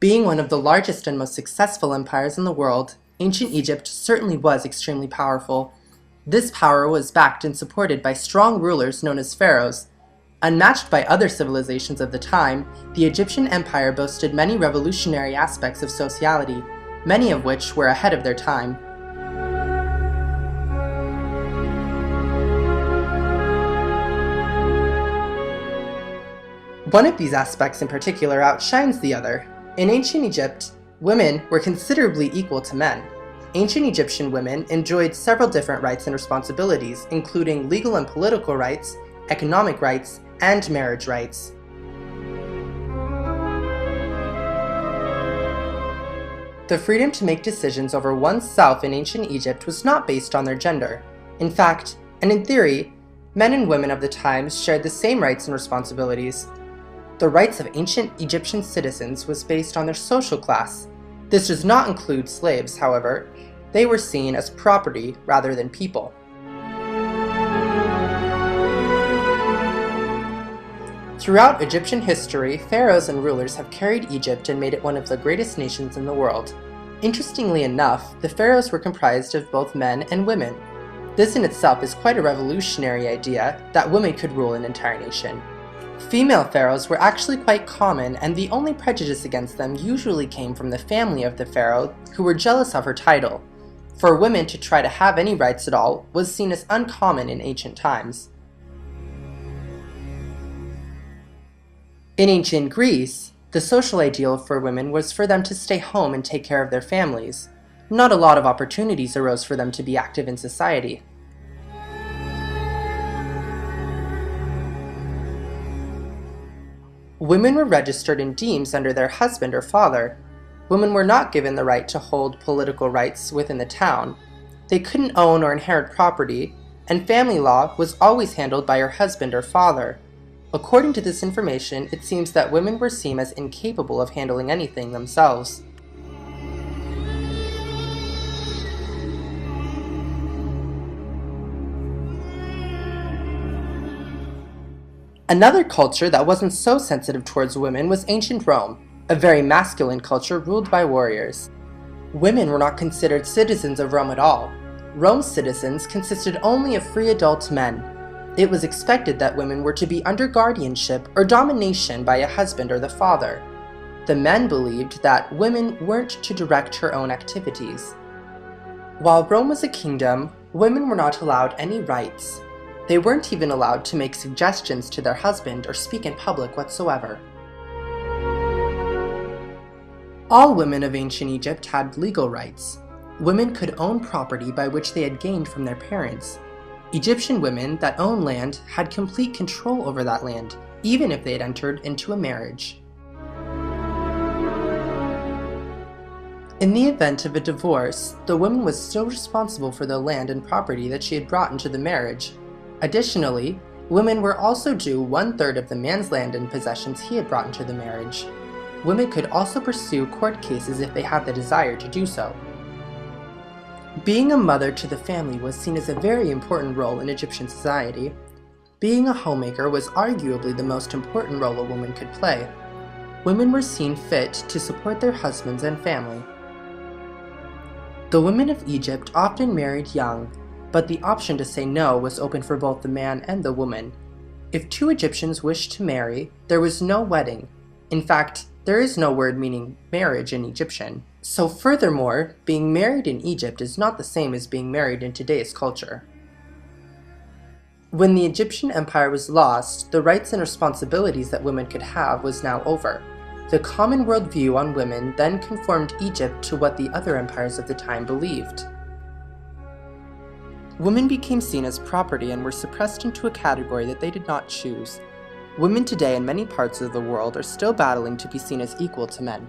Being one of the largest and most successful empires in the world, ancient Egypt certainly was extremely powerful. This power was backed and supported by strong rulers known as pharaohs. Unmatched by other civilizations of the time, the Egyptian empire boasted many revolutionary aspects of sociality, many of which were ahead of their time. One of these aspects in particular outshines the other. In ancient Egypt, women were considerably equal to men. Ancient Egyptian women enjoyed several different rights and responsibilities, including legal and political rights, economic rights, and marriage rights. The freedom to make decisions over oneself in ancient Egypt was not based on their gender. In fact, and in theory, men and women of the times shared the same rights and responsibilities. The rights of ancient Egyptian citizens was based on their social class. This does not include slaves, however. They were seen as property rather than people. Throughout Egyptian history, pharaohs and rulers have carried Egypt and made it one of the greatest nations in the world. Interestingly enough, the pharaohs were comprised of both men and women. This in itself is quite a revolutionary idea that women could rule an entire nation. Female pharaohs were actually quite common, and the only prejudice against them usually came from the family of the pharaoh, who were jealous of her title. For women to try to have any rights at all was seen as uncommon in ancient times. In ancient Greece, the social ideal for women was for them to stay home and take care of their families. Not a lot of opportunities arose for them to be active in society. Women were registered in demes under their husband or father. Women were not given the right to hold political rights within the town. They couldn't own or inherit property, and family law was always handled by her husband or father. According to this information, it seems that women were seen as incapable of handling anything themselves. Another culture that wasn't so sensitive towards women was ancient Rome, a very masculine culture ruled by warriors. Women were not considered citizens of Rome at all. Rome's citizens consisted only of free adult men. It was expected that women were to be under guardianship or domination by a husband or the father. The men believed that women weren't to direct her own activities. While Rome was a kingdom, women were not allowed any rights. They weren't even allowed to make suggestions to their husband or speak in public whatsoever. All women of ancient Egypt had legal rights. Women could own property by which they had gained from their parents. Egyptian women that owned land had complete control over that land, even if they had entered into a marriage. In the event of a divorce, the woman was still responsible for the land and property that she had brought into the marriage. Additionally, women were also due 1/3 of the man's land and possessions he had brought into the marriage. Women could also pursue court cases if they had the desire to do so. Being a mother to the family was seen as a very important role in Egyptian society. Being a homemaker was arguably the most important role a woman could play. Women were seen fit to support their husbands and family. The women of Egypt often married young, but the option to say no was open for both the man and the woman. If two Egyptians wished to marry, there was no wedding. In fact, there is no word meaning marriage in Egyptian. So furthermore, being married in Egypt is not the same as being married in today's culture. When the Egyptian empire was lost, the rights and responsibilities that women could have was now over. The common worldview on women then conformed Egypt to what the other empires of the time believed. Women became seen as property and were suppressed into a category that they did not choose. Women today in many parts of the world are still battling to be seen as equal to men.